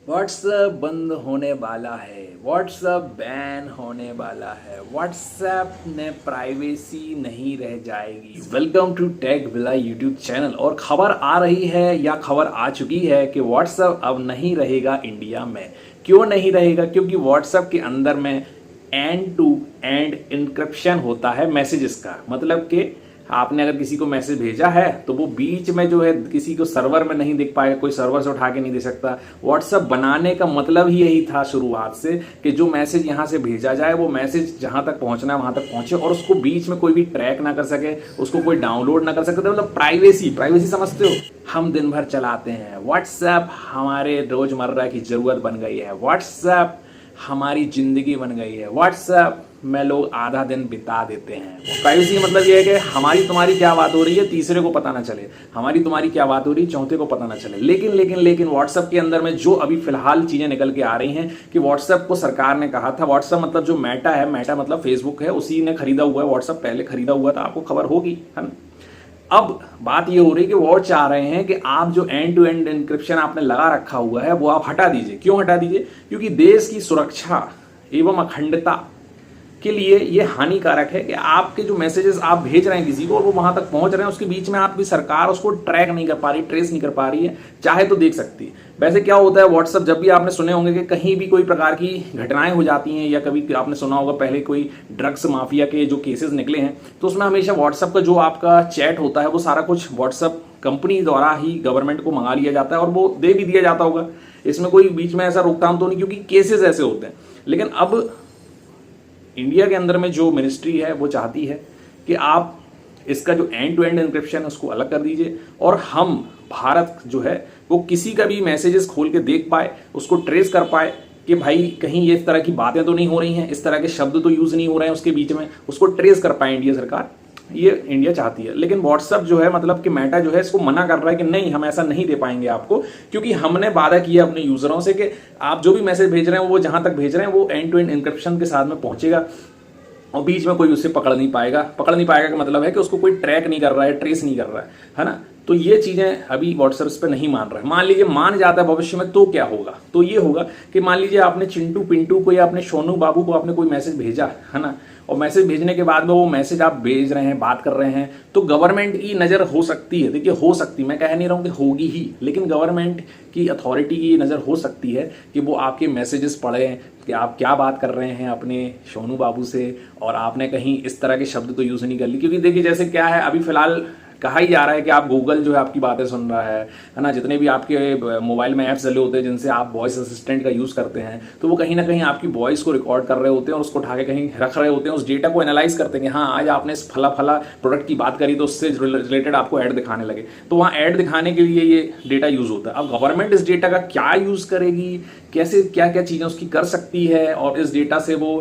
WhatsApp बंद होने वाला है। व्हाट्सएप बैन होने वाला है। व्हाट्सएप ने प्राइवेसी नहीं रह जाएगी। Welcome to Tech Villa YouTube channel. और खबर आ रही है या खबर आ चुकी है कि व्हाट्सएप अब नहीं रहेगा इंडिया में। क्यों नहीं रहेगा? क्योंकि व्हाट्सएप के अंदर में एंड टू एंड इंक्रिप्शन होता है मैसेजेस का। मतलब कि आपने अगर किसी को मैसेज भेजा है तो वो बीच में जो है किसी को सर्वर में नहीं दिख पाएगा, कोई सर्वर से उठा के नहीं दे सकता। व्हाट्सएप बनाने का मतलब ही यही था शुरुआत से कि जो मैसेज यहाँ से भेजा जाए वो मैसेज जहां तक पहुंचना है वहां तक पहुंचे और उसको बीच में कोई भी ट्रैक ना कर सके, उसको कोई डाउनलोड ना कर सके। तो मतलब प्राइवेसी समझते हो? हम दिन भर चलाते हैं व्हाट्सएप, हमारे रोजमर्रा की जरूरत बन गई है। व्हाट्सएप हमारी जिंदगी बन गई है। व्हाट्सएप में लोग आधा दिन बिता देते हैं। प्राइवेसी का मतलब यह है कि हमारी तुम्हारी क्या बात हो रही है तीसरे को पता ना चले, हमारी तुम्हारी क्या बात हो रही है चौथे को पता ना चले। लेकिन व्हाट्सएप के अंदर में जो अभी फिलहाल चीजें निकल के आ रही हैं कि व्हाट्सएप को सरकार ने कहा था, व्हाट्सएप मतलब जो मेटा है, मेटा मतलब फेसबुक है, उसी ने खरीदा हुआ है व्हाट्सएप। पहले खरीदा हुआ था, आपको खबर होगी, है ना। अब बात ये हो रही है कि वो चाह रहे हैं कि आप जो एंड टू एंड एन्क्रिप्शन आपने लगा रखा हुआ है वो आप हटा दीजिए। क्यों हटा दीजिए? क्योंकि देश की सुरक्षा एवं अखंडता के लिए ये हानिकारक है कि आपके जो मैसेजेस आप भेज रहे हैं किसी को और वो वहां तक पहुंच रहे हैं, उसके बीच में आपकी सरकार उसको ट्रैक नहीं कर पा रही, ट्रेस नहीं कर पा रही है, चाहे तो देख सकती है। वैसे क्या होता है व्हाट्सएप, जब भी आपने सुने होंगे कि कहीं भी कोई प्रकार की घटनाएं हो जाती हैं या कभी आपने सुना होगा पहले कोई ड्रग्स माफिया के जो केसेस निकले हैं तो उसमें हमेशा व्हाट्सएप का जो आपका चैट होता है वो सारा कुछ व्हाट्सएप कंपनी द्वारा ही गवर्नमेंट को मंगा लिया जाता है और वो दे भी दिया जाता होगा। इसमें कोई बीच में ऐसा रोकथाम तो नहीं, क्योंकि केसेस ऐसे होते हैं। लेकिन अब इंडिया के अंदर में जो मिनिस्ट्री है वो चाहती है कि आप इसका जो एंड टू एंड एन्क्रिप्शन है उसको अलग कर दीजिए और हम भारत जो है वो किसी का भी मैसेजेस खोल के देख पाए, उसको ट्रेस कर पाए कि भाई कहीं ये इस तरह की बातें तो नहीं हो रही हैं, इस तरह के शब्द तो यूज नहीं हो रहे हैं उसके बीच में, उसको ट्रेस कर पाए इंडिया सरकार। ये इंडिया चाहती है। लेकिन व्हाट्सएप जो है मतलब कि मेटा जो है इसको मना कर रहा है कि नहीं, हम ऐसा नहीं दे पाएंगे आपको, क्योंकि हमने वादा किया अपने यूजरों से कि आप जो भी मैसेज भेज रहे हैं वो जहां तक भेज रहे हैं वो एंड टू एंड इंक्रिप्शन के साथ में पहुंचेगा और बीच में कोई उसे पकड़ नहीं पाएगा। पकड़ नहीं पाएगा का मतलब है कि उसको कोई ट्रैक नहीं कर रहा है, ट्रेस नहीं कर रहा है ना। तो ये चीजें अभी व्हाट्सएप पे नहीं मान रहा है। मान लीजिए मान जाता है भविष्य में तो क्या होगा? तो ये होगा कि मान लीजिए आपने चिंटू पिंटू को या अपने सोनू बाबू को आपने कोई मैसेज भेजा है ना, और मैसेज भेजने के बाद में वो मैसेज आप भेज रहे हैं, बात कर रहे हैं, तो गवर्नमेंट की नज़र हो सकती है। देखिए हो सकती, मैं कह नहीं रहा हूँ कि होगी ही, लेकिन गवर्नमेंट की अथॉरिटी की नज़र हो सकती है कि वो आपके मैसेजेस पढ़ें कि आप क्या बात कर रहे हैं अपने सोनू बाबू से और आपने कहीं इस तरह के शब्द तो यूज़ नहीं कर ली। क्योंकि देखिए जैसे क्या है, अभी फिलहाल कहा ही जा रहा है कि आप गूगल जो है आपकी बातें सुन रहा है ना। जितने भी आपके मोबाइल में ऐप्स चले होते हैं जिनसे आप वॉइस असिस्टेंट का यूज़ करते हैं, तो वो कहीं ना कहीं आपकी वॉइस को रिकॉर्ड कर रहे होते हैं और उसको उठा के कहीं रख रहे होते हैं, उस डेटा को एनालाइज करते हैं कि हाँ आज आपने इस फला प्रोडक्ट की बात करी तो उससे रिलेटेड आपको ऐड दिखाने लगे, तो वहाँ ऐड दिखाने के लिए ये डेटा यूज़ होता है। अब गवर्नमेंट इस डेटा का क्या यूज़ करेगी, कैसे क्या क्या चीज़ें उसकी कर सकती है, और इस डेटा से वो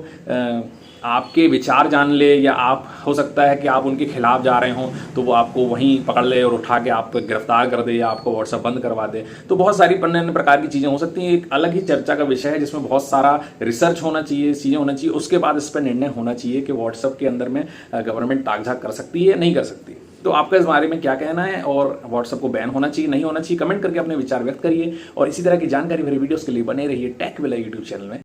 आपके विचार जान ले, या आप हो सकता है कि आप उनके खिलाफ जा रहे हों तो वो आपको वहीं पकड़ ले और उठा के आप गिरफ्तार कर दे या आपको व्हाट्सएप बंद करवा दे। तो बहुत सारी अन्य प्रकार की चीज़ें हो सकती हैं। एक अलग ही चर्चा का विषय है जिसमें बहुत सारा रिसर्च होना चाहिए, चीज़ें होना चाहिए, उसके बाद इस पर निर्णय होना चाहिए कि व्हाट्सएप के अंदर में गवर्नमेंट ताक-झाक कर सकती है, नहीं कर सकती। तो आपका इस बारे में क्या कहना है, और व्हाट्सएप को बैन होना चाहिए, नहीं होना चाहिए, कमेंट करके अपने विचार व्यक्त करिए। और इसी तरह की जानकारी भरी वीडियोस के लिए बने रहिए टेक विला यूट्यूब चैनल में।